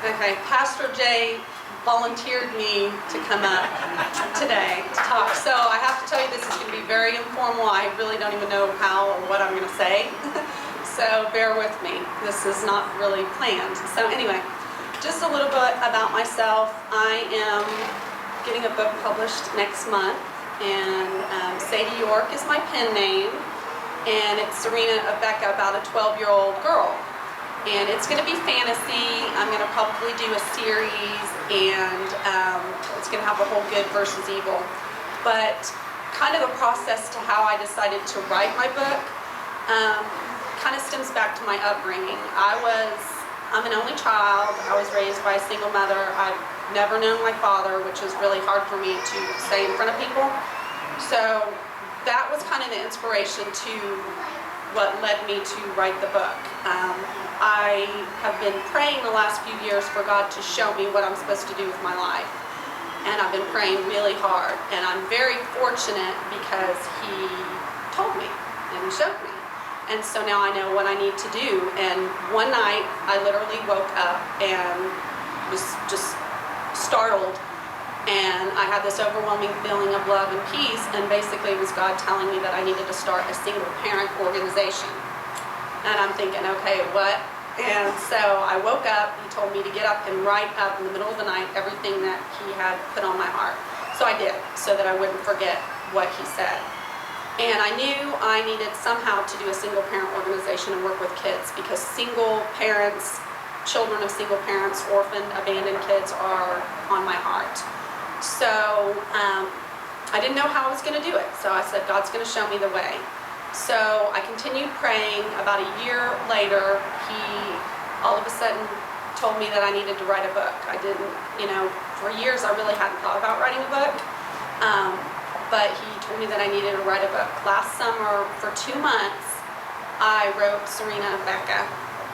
Okay, Pastor Jay volunteered me to come up today to talk. So I have to tell you, this is going to be very informal. I really don't even know how or what I'm going to say. So bear with me. This is not really planned. So anyway, just a little bit about myself. I am getting a book published next month, and Sadie York is my pen name, and it's Serena Becca, about a 12-year-old girl. And it's going to be fantasy. I'm going to probably do a series, and it's going to have a whole good versus evil. But kind of the process to how I decided to write my book kind of stems back to my upbringing. I'm an only child. I was raised by a single mother. I've never known my father, which is really hard for me to say in front of people. So that was kind of the inspiration to what led me to write the book. I have been praying the last few years for God to show me what I'm supposed to do with my life. And I've been praying really hard. And I'm very fortunate because He told me and He showed me. And so now I know what I need to do. And one night I literally woke up and was just startled. And I had this overwhelming feeling of love and peace. And basically it was God telling me that I needed to start a single parent organization. And I'm thinking, okay, what? And so I woke up. He told me to get up and write up in the middle of the night everything that He had put on my heart. So I did, so that I wouldn't forget what He said. And I knew I needed somehow to do a single parent organization and work with kids, because single parents, children of single parents, orphaned, abandoned kids are on my heart. So I didn't know how I was going to do it. So I said, God's going to show me the way. So I continued praying. About a year later, He all of a sudden told me that I needed to write a book. I didn't, for years I really hadn't thought about writing a book. But He told me that I needed to write a book. Last summer, for 2 months, I wrote Serena Becca.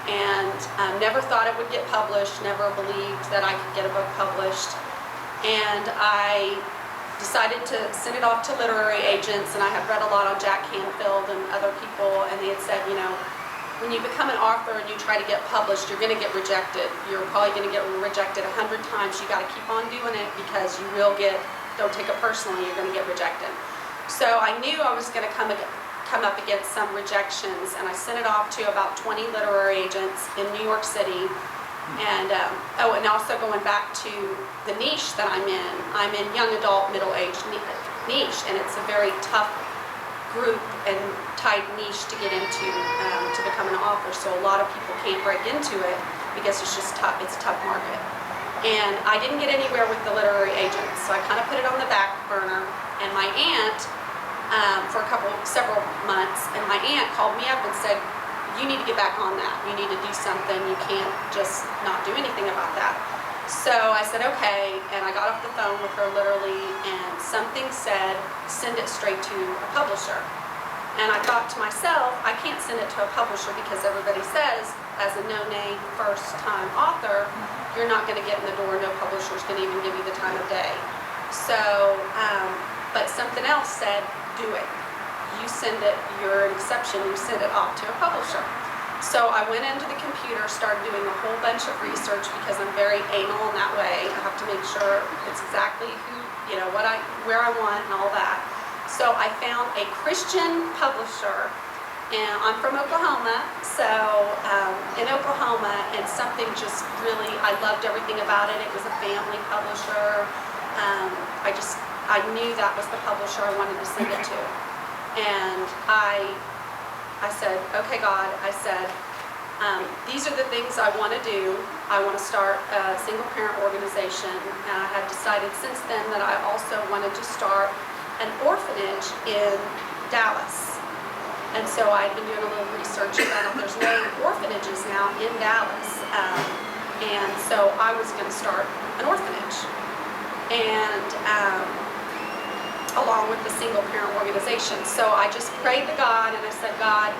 And never thought it would get published, never believed that I could get a book published. And I decided to send it off to literary agents, and I had read a lot on Jack Canfield and other people, and they had said, when you become an author and you try to get published, you're going to get rejected. You're probably going to get rejected 100 times. You got to keep on doing it, because you will get, don't take it personally, you're going to get rejected. So I knew I was going to come up against some rejections, and I sent it off to about 20 literary agents in New York City. And and also going back to the niche that I'm in young adult, middle-aged niche, and it's a very tough group and tight niche to get into to become an author. So a lot of people can't break into it because it's just tough. It's a tough market. And I didn't get anywhere with the literary agents, so I kind of put it on the back burner. And my aunt, for several months, and my aunt called me up and said, you need to get back on that. You need to do something. You can't just not do anything about that. So I said, okay, and I got off the phone with her literally, and something said, send it straight to a publisher. And I thought to myself, I can't send it to a publisher, because everybody says, as a no-name first-time author, you're not going to get in the door. No publisher's going to even give you the time of day. So, but something else said, do it. You send it, you're an exception, you send it off to a publisher. So I went into the computer, started doing a whole bunch of research, because I'm very anal in that way. I have to make sure it's exactly where I want and all that. So I found a Christian publisher, and I'm from Oklahoma, so in Oklahoma, and something just really, I loved everything about it. It was a family publisher. I knew that was the publisher I wanted to send it to. And I said, okay, God, I said, these are the things I want to do. I want to start a single parent organization. And I had decided since then that I also wanted to start an orphanage in Dallas. And so I'd been doing a little research and found out there's no orphanages now in Dallas. And so I was going to start an orphanage. And along with the single parent organization. So I just prayed to God, and I said, God,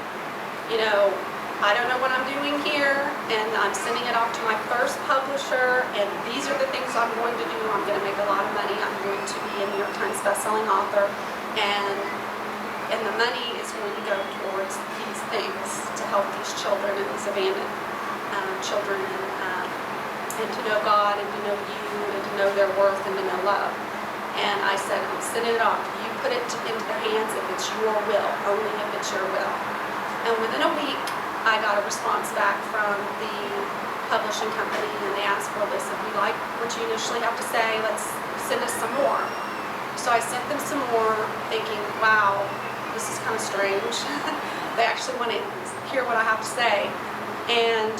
I don't know what I'm doing here, and I'm sending it off to my first publisher, and these are the things I'm going to do. I'm going to make a lot of money. I'm going to be a New York Times bestselling author, and the money is going to go towards these things to help these children and these abandoned children and to know God and to know you and to know their worth and to know love. And I said, I'm sending it off. You put it into their hands if it's your will, only if it's your will. And within a week, I got a response back from the publishing company, and they asked, well, listen, we like what you initially have to say. Let's send us some more. So I sent them some more, thinking, wow, this is kind of strange. They actually want to hear what I have to say. And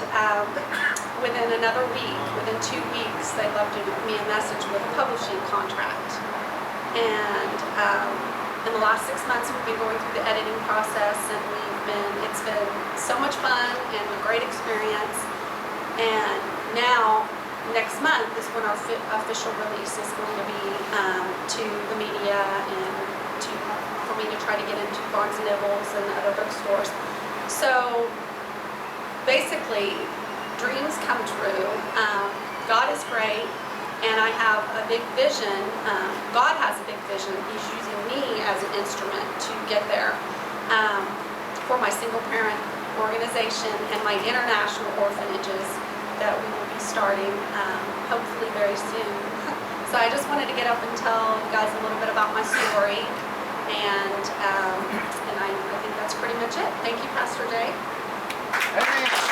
within another week, within 2 weeks, they left me a message with a publishing contract. And in the last 6 months, we've been going through the editing process, and it's been so much fun and a great experience. And now, next month is when our official release is going to be to the media and for me to try to get into Barnes & Nobles and other bookstores. So basically, dreams come true. God is great, and I have a big vision. God has a big vision. He's using me as an instrument to get there for my single-parent organization and my international orphanages that we will be starting hopefully very soon. So I just wanted to get up and tell you guys a little bit about my story, and I think that's pretty much it. Thank you, Pastor Jay. Amen.